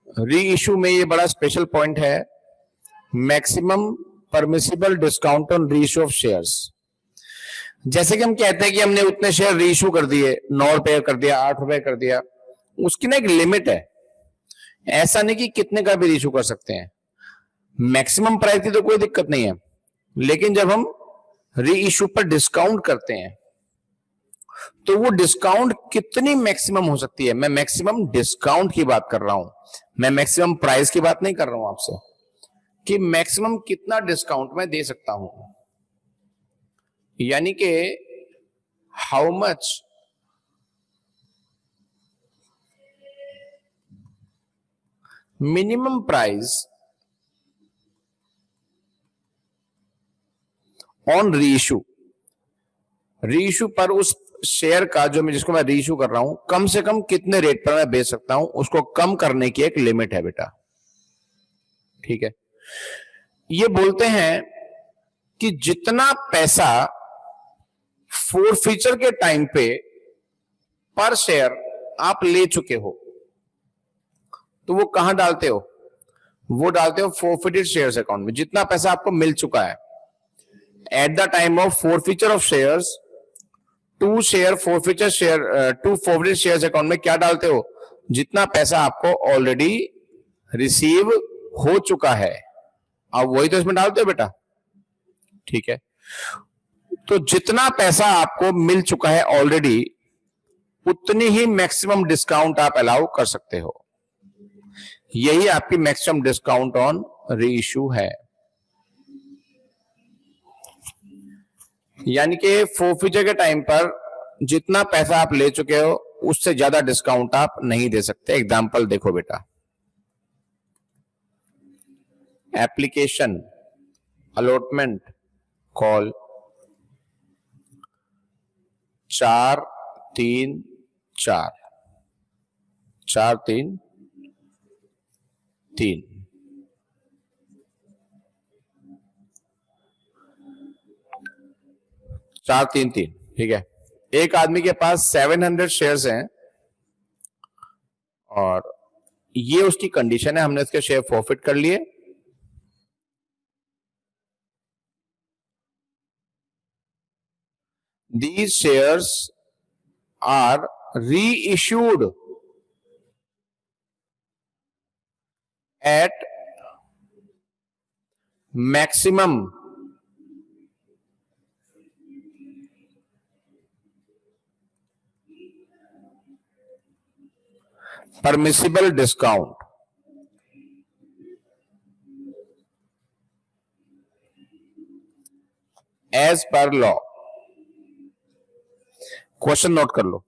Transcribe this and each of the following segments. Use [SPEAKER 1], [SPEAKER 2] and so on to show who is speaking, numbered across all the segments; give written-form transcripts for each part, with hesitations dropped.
[SPEAKER 1] री इशू में ये बड़ा स्पेशल पॉइंट है, मैक्सिमम परमिसिबल डिस्काउंट ऑन री इशू ऑफ शेयर्स। जैसे कि हम कहते हैं कि हमने उतने शेयर री इशू कर दिए, 9 रुपए कर दिया, 8 रुपए कर दिया, उसकी ना एक लिमिट है। ऐसा नहीं कि कितने का भी री इशू कर सकते हैं। मैक्सिमम प्राइस की तो कोई दिक्कत नहीं है, लेकिन जब हम री इशू पर डिस्काउंट करते हैं तो वो डिस्काउंट कितनी मैक्सिमम हो सकती है। मैं मैक्सिमम डिस्काउंट की बात कर रहा हूं, मैं मैक्सिमम प्राइस की बात नहीं कर रहा हूं आपसे कि मैक्सिमम कितना डिस्काउंट मैं दे सकता हूं। यानी कि how much minimum price on reissue, reissue पर उस शेयर का जो मैं जिसको मैं रीइशू कर रहा हूं, कम से कम कितने रेट पर मैं बेच सकता हूं, उसको कम करने की एक लिमिट है बेटा। ठीक है, ये बोलते हैं कि जितना पैसा फोरफीचर के टाइम पे पर शेयर आप ले चुके हो, तो वो कहां डालते हो? वो डालते हो फोरफिटेड शेयर्स अकाउंट में। जितना पैसा आपको मिल चुका है at the time of forfeiture of shares, to forfeited shares account में क्या डालते हो? जितना पैसा आपको ऑलरेडी रिसीव हो चुका है, अब वही तो इसमें डालते हो बेटा। ठीक है, तो जितना पैसा आपको मिल चुका है ऑलरेडी, उतनी ही मैक्सिमम डिस्काउंट आप अलाउ कर सकते हो। यही आपकी मैक्सिमम डिस्काउंट ऑन रीइशू है। यानी कि फोरफीचर के टाइम पर जितना पैसा आप ले चुके हो, उससे ज्यादा डिस्काउंट आप नहीं दे सकते। एग्जांपल देखो बेटा, एप्लीकेशन, अलॉटमेंट, कॉल, 4 3 4 4 3 3 4 3 3। ठीक है, एक आदमी के पास 700 शेयर्स हैं और ये उसकी कंडीशन है, हमने उसके शेयर फॉरफिट कर लिए। These shares are reissued at maximum permissible discount as per law। Question note कर लो।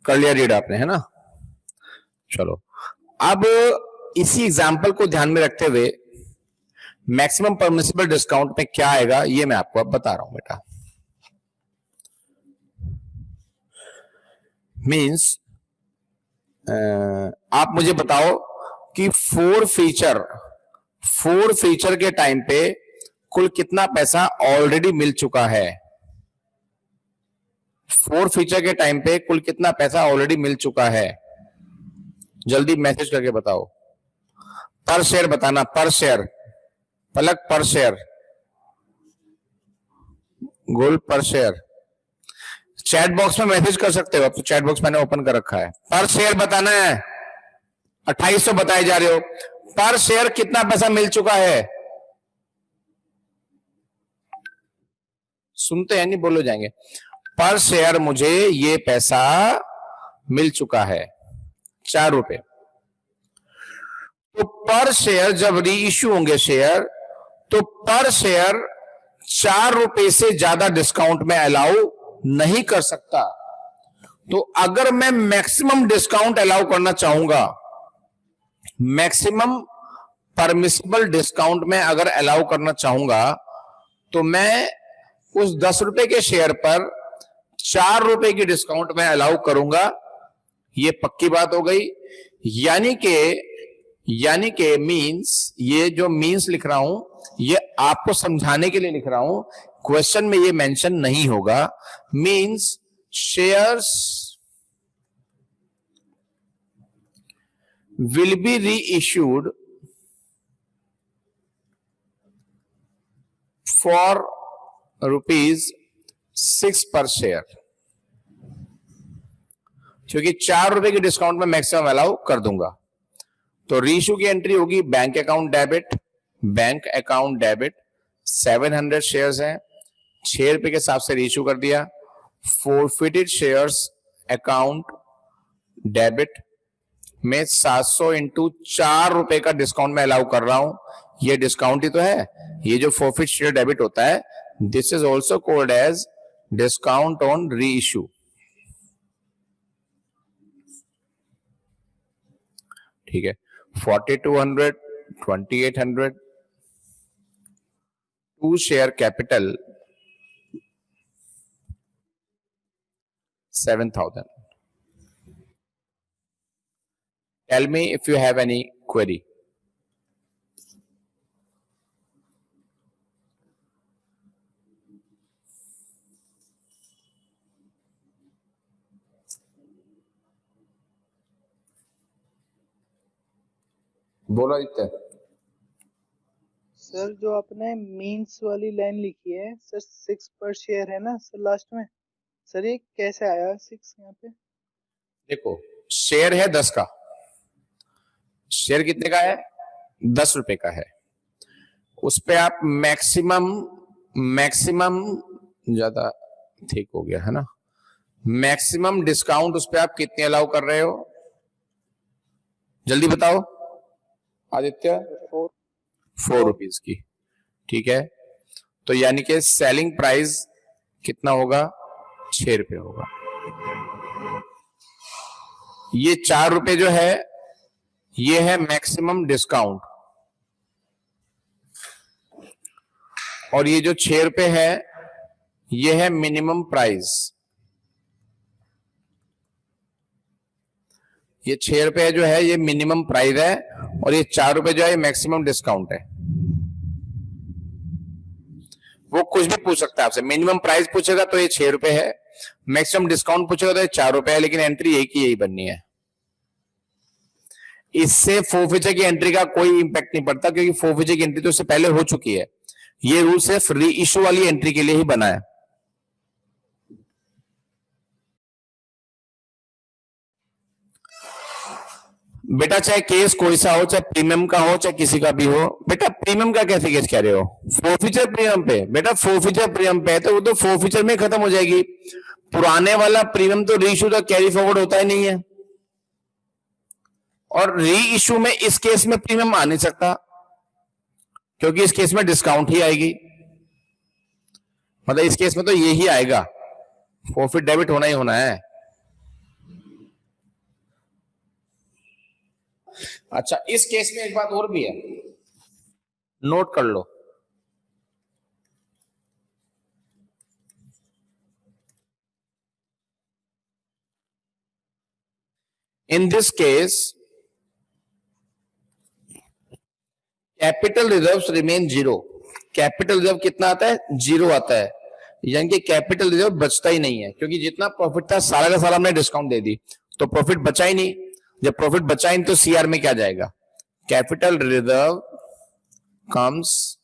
[SPEAKER 1] कर लिया रीड आपने, है ना? चलो, अब इसी एग्जाम्पल को ध्यान में रखते हुए मैक्सिमम परमिसिबल डिस्काउंट में क्या आएगा ये मैं आपको अब बता रहा हूं बेटा। मींस आप मुझे बताओ कि फोर फीचर के टाइम पे कुल कितना पैसा ऑलरेडी मिल चुका है। फोर फीचर के टाइम पे कुल कितना पैसा ऑलरेडी मिल चुका है, जल्दी मैसेज करके बताओ। पर शेयर बताना, पर शेयर, पलक पर शेयर, गोल पर शेयर। चैट बॉक्स में मैसेज कर सकते हो, अब तो चैट बॉक्स मैंने ओपन कर रखा है। पर शेयर बताना है, 2800 बताए जा रहे हो। पर शेयर कितना पैसा मिल चुका है? सुनते हैं नहीं, बोलो जाएंगे। पर शेयर मुझे ये पैसा मिल चुका है 4 रुपए। तो पर शेयर जब री इश्यू होंगे शेयर, तो पर शेयर 4 रुपए से ज्यादा डिस्काउंट में अलाउ नहीं कर सकता। तो अगर मैं मैक्सिमम डिस्काउंट अलाउ करना चाहूंगा, मैक्सिमम परमिसिबल डिस्काउंट में अगर अलाउ करना चाहूंगा, तो मैं उस 10 रुपए के शेयर पर 4 रुपए की डिस्काउंट में अलाउ करूंगा। ये पक्की बात हो गई। यानी के मींस, ये जो मींस लिख रहा हूं ये आपको समझाने के लिए लिख रहा हूं, क्वेश्चन में ये मेंशन नहीं होगा। Means shares will be reissued for ₹6 per share, क्योंकि 4 रुपए की डिस्काउंट में मैक्सिमम अलाउ कर दूंगा। तो रीइश्यू की एंट्री होगी बैंक अकाउंट डेबिट 700 शेयर्स हैं, 6 रुपए के हिसाब से रीइश्यू कर दिया। फॉरफिटेड शेयर्स अकाउंट डेबिट में 700 इंटू 4 रुपए का डिस्काउंट में अलाउ कर रहा हूं। ये डिस्काउंट ही तो है। ये जो फॉरफिट शेयर डेबिट होता है, this is also called as discount on reissue. ठीक है, 4200, 2800, 2 share capital 7000। Tell me if you have any query. बोलो आदित्य।
[SPEAKER 2] सर जो आपने मीन्स वाली लाइन लिखी है सर, 6 पर शेयर है ना सर लास्ट में, सर ये कैसे आया 6 यहाँ पे?
[SPEAKER 1] देखो, शेयर है 10 का। शेयर कितने का है? 10 रुपए का है। उस पे आप मैक्सिमम ज्यादा ठीक हो गया है ना, मैक्सिमम डिस्काउंट उस पे आप कितने अलाउ कर रहे हो? जल्दी बताओ आदित्य। 4 रुपीज की। ठीक है, तो यानी कि सेलिंग प्राइस कितना होगा? 6 रुपए होगा। ये 4 रुपए जो है ये है मैक्सिमम डिस्काउंट, और ये जो 6 रुपए है ये है मिनिमम प्राइस। ये 6 रुपए जो है ये मिनिमम प्राइस है, और ये 4 रुपए जो है मैक्सिमम डिस्काउंट है। वो कुछ भी पूछ सकता है आपसे। मिनिमम प्राइस पूछेगा तो ये 6 रुपए है, मैक्सिमम डिस्काउंट पूछेगा तो ये 4 रुपए है, लेकिन एंट्री एक ही यही बननी है। इससे फोरफिचर की एंट्री का कोई इंपैक्ट नहीं पड़ता, क्योंकि फोरफिचर की एंट्री तो इससे पहले हो चुकी है। ये रूल सिर्फ री इश्यू वाली एंट्री के लिए ही बना है। बेटा चाहे केस कोई सा हो, चाहे प्रीमियम का हो, चाहे किसी का भी हो। बेटा प्रीमियम का कैसे केस कह रहे हो? फोरफिचर प्रीमियम पे। बेटा फोरफिचर प्रीमियम पे है तो वो तो फोरफिचर में खत्म हो जाएगी। पुराने वाला प्रीमियम तो री इश्यू तक कैरी फॉरवर्ड होता ही नहीं है, और री इश्यू में इस केस में प्रीमियम आ नहीं सकता, क्योंकि इस केस में डिस्काउंट ही आएगी। मतलब इस केस में तो ये ही आएगा, फॉरफिट डेबिट होना ही होना है। अच्छा, इस केस में एक बात और भी है, नोट कर लो। In this case capital reserves remain 0। Capital reserve कितना आता है? 0 आता है, यानी कि कैपिटल रिजर्व बचता ही नहीं है, क्योंकि जितना प्रॉफिट था सारा का सारा हमने डिस्काउंट दे दी, तो प्रॉफिट बचा ही नहीं। जब प्रॉफिट बचा ही नहीं तो सीआर में क्या जाएगा? कैपिटल रिजर्व कम्स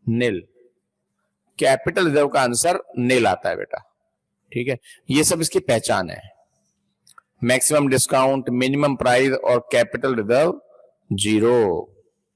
[SPEAKER 1] नील। कैपिटल रिजर्व का आंसर नील आता है बेटा। ठीक है, ये सब इसकी पहचान है। मैक्सिमम डिस्काउंट, मिनिमम प्राइस और कैपिटल रिजर्व 0।